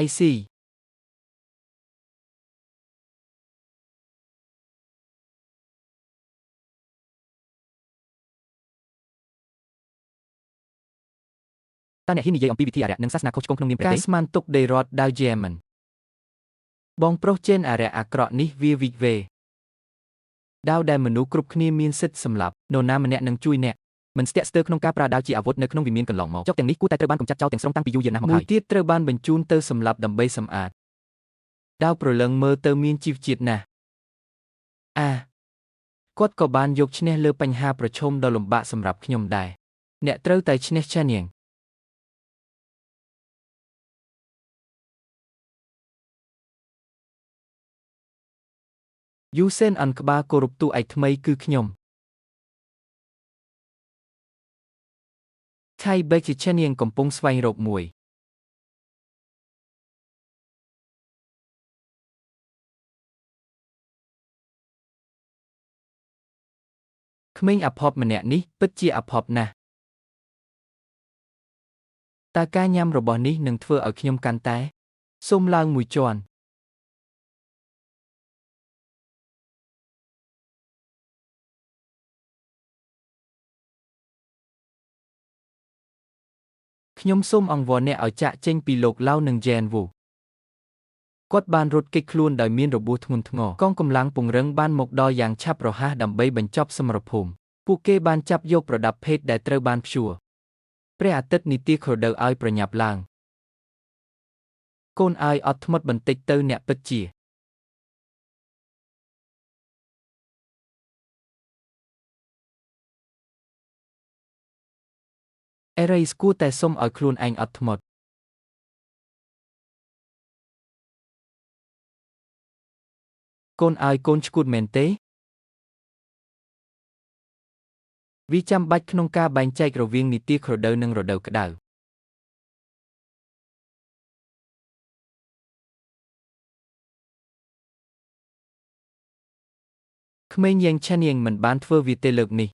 I see តើអ្នកហ៊ាននិយាយអំពីវិធីអារក្សនិងសាសនាខុសឆ្គងក្នុងនាមព្រះ ការ ទេ ស្មានទុកដីរដ្ឋដាវយេមិនបងប្រុសចេនអារក្សអាក្រក់នេះវាវិកវេដាវដែលមនុស្សគ្រប់គ្នាមានសិទ្ធិសម្លាប់នរណាម្នាក់នឹងជួយអ្នកមិនស្ទាក់ស្ទើរក្នុងការប្រើដាវជាអាវុធនៅក្នុងវិមានកន្លងមកចុកទាំងនេះគួរតែត្រូវបានកម្ចាត់ចោលទាំងស្រុងតាំងពីយូរយារណាស់មក មួយ ហើយ ទៀតត្រូវបានបញ្ជូនទៅសម្លាប់ដើម្បីសម្អាតដាវប្រលឹងមើលទៅមានជីវជាតិណាស់គាត់ក៏បានយកឈ្នះលើបញ្ហាប្រឈមដ៏លំបាកសម្រាប់ខ្ញុំដែរអ្នកត្រូវតែឈ្នះឆានៀងយូសេនអានក្បាលគោរពតួឯកថ្មីគឺខ្ញុំថៃបេកជាឆានៀងកំពុងស្វែងរកមួយក្មេងអភ័ព្វម្នាក់នេះពិតជាអភ័ព្វណាស់តើការញ៉ាំរបស់នេះនឹងធ្វើឲ្យខ្ញុំកាន់តែសូមឡើងមួយជាន់ខ្ញុំសូមអង្វរអ្នកឲ្យចាកចេញពីលោកឡាវនិងយ៉ែនវូគាត់បានរត់គេចខ្លួនដោយមានរបួសធ្ងន់ធ្ងរកងកម្លាំងពង្រឹងបានមកដល់យ៉ាងឆាប់រហ័សដើម្បីបញ្ចប់សមរភូមិពួកគេបានចាប់យកប្រដាប់ភេទដែលត្រូវបានព្យួរព្រះអាទិត្យនីតិខរដូវឲ្យប្រញាប់ឡើងកូនឲ្យអត់ធ្មត់បន្តិចទៅអ្នកពិតជាអេរ៉េស្គួរតែសុំឲ្យខ្លួនឯងអត់ធ្មត់កូនឲ្យកូនឈួតមែនទេវាចាំបាច់ក្នុងការបែងចែករវាងនីតិខរដូវនិងរដូវក្តៅក្មេងយ៉ាងឆានៀងមិនបានធ្វើវាទេលើកនេះ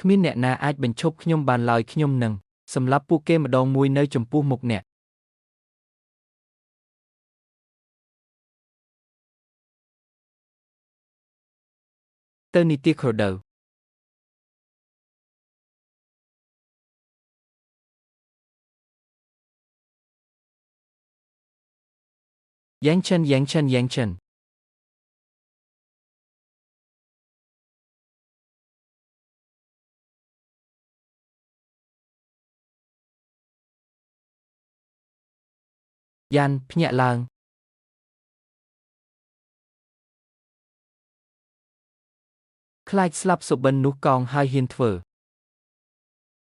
គ្មានអ្នកណាអាចបញ្ឈប់ខ្ញុំបានឡើយខ្ញុំនឹងសម្លាប់ពួកគេម្ដងមួយនៅចំពោះមុខអ្នកទៅនីតិខរដូវយ៉ាងឆិនយ៉ានភ្ញាក់ឡើងខ្លាចស្លាប់សុបិននោះកោងហើយហ៊ានធ្វើ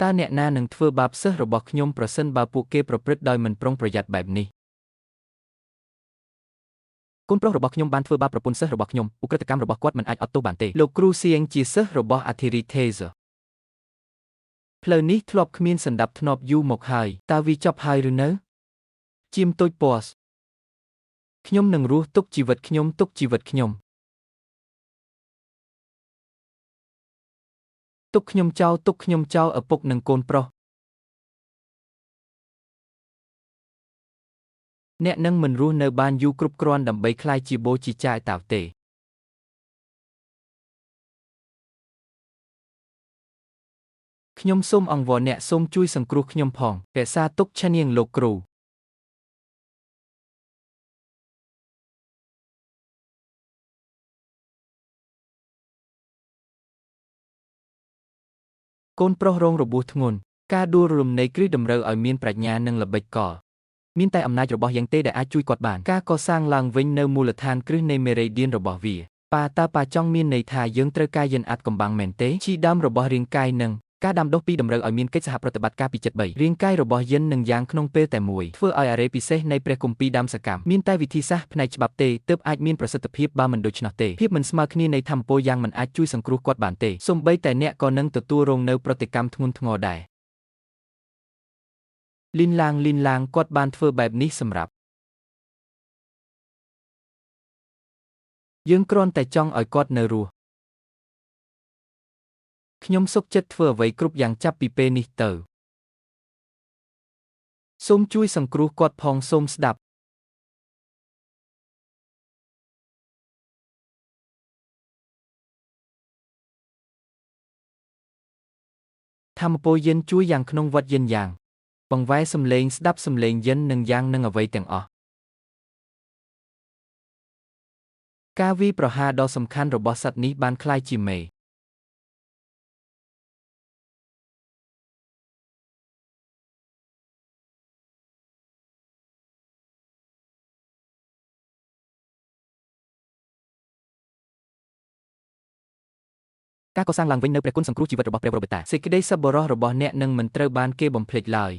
តើអ្នកណានឹងធ្វើបាបសិស្សរបស់ខ្ញុំប្រសិនបើពួកគេប្រព្រឹត្តដោយមិនប្រុងប្រយ័ត្នបែបនេះកូនប្រុសរបស់ខ្ញុំបានធ្វើបាបប្រពន្ធសិស្សរបស់ខ្ញុំឧក្រិដ្ឋកម្មរបស់គាត់មិនអាចអត់ទោសបានទេ លោកគ្រូសៀងជាសិស្សរបស់អធិរិទ្ធេសផ្លូវនេះធ្លាប់គ្មានសណ្ដាប់ធ្នាប់យូរមកហើយតើវាចប់ហើយឬនៅជាមតូចពណ៌ខ្ញុំនឹងរស់ទុកជីវិតខ្ញុំទុកជីវិតខ្ញុំទុកខ្ញុំចោលទុកខ្ញុំចោលឪពុកនិងកូនប្រុសអ្នកនឹងមិនរស់នៅបានយូរគ្រប់គ្រាន់ដើម្បីក្លាយជាបូជាចាយតាវទេខ្ញុំសូមអង្វរអ្នកសូមជួយសង្គ្រោះខ្ញុំផងរក្សាទុកឆានៀងលោកគ្រូកូនប្រុសរងរបួសធ្ងន់ការដួលរលំនៃគ្រឹះតម្រូវឲ្យមានប្រាជ្ញានិងល្បិចកលមានតែអំណាចរបស់យ៉ាងទេដែលអាចជួយគាត់បានការកសាងឡើងវិញនៅមូលដ្ឋានគ្រឹះនៃមេរីឌៀនរបស់វាតើប៉ាចង់មានន័យថាយើងត្រូវការយិនអាត់កំបាំងមែនទេជីដើមរបស់រាងកាយនិងការដាំដុះពីតម្រូវឲ្យមានកិច្ចសហប្រតិបត្តិការពីចិត្ត3រាងកាយរបស់យិននិងយ៉ាងក្នុងពេលតែមួយធ្វើឲ្យអរេពិសេសនៃព្រះគម្ពីរដើមសកម្មមានតែវិធីសាស្ត្រផ្នែកច្បាប់ទេទើបអាចមានប្រសិទ្ធភាពបើមិនដូច្នោះទេភាពមិនស្មើគ្នានៃធម្មពលយ៉ាងមិនអាចជួយសង្គ្រោះគាត់បានទេសូម្បីតែអ្នកក៏នឹងទទួលរងនៅប្រតិកម្មធ្ងន់ធ្ងរដែរលីនឡាងគាត់បានធ្វើបែបនេះសម្រាប់យើងគ្រាន់តែចង់ឲ្យគាត់នៅរស់ខ្ញុំសុខចិត្តធ្វើអ្វីគ្រប់យ៉ាងចាប់ពីពេលនេះទៅ សូមជួយសង្គ្រោះគាត់ផងសូមស្ដាប់ធម្មពលយិនជួយយ៉ាងក្នុងវត្តយិនយ៉ាងបង្វែរសំឡេងស្ដាប់សំឡេងយិននិងយ៉ាងនឹងអ្វីទាំងអស់ការវាយប្រហារដ៏សំខាន់របស់សត្វនេះបានក្លាយជាមេការកសាងឡើងវិញនូវព្រះគុណសង្គ្រោះជីវិតរបស់ព្រះបរមតា សេចក្តីសប្បុរសរបស់អ្នកនឹងមិនត្រូវបានគេបំភ្លេចឡើយ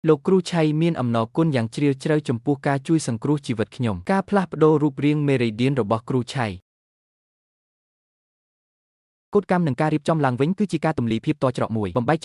លោកគ្រូឆៃមានអំណរគុណយ៉ាងជ្រាលជ្រៅចំពោះការជួយសង្គ្រោះជីវិតខ្ញុំការផ្លាស់ប្ដូររូបរាងមេរីឌៀនរបស់គ្រូឆៃកូដកម្មនិងការរៀបចំឡើងវិញគឺជាការទម្លាយភាពតច្រកមួយបំបែក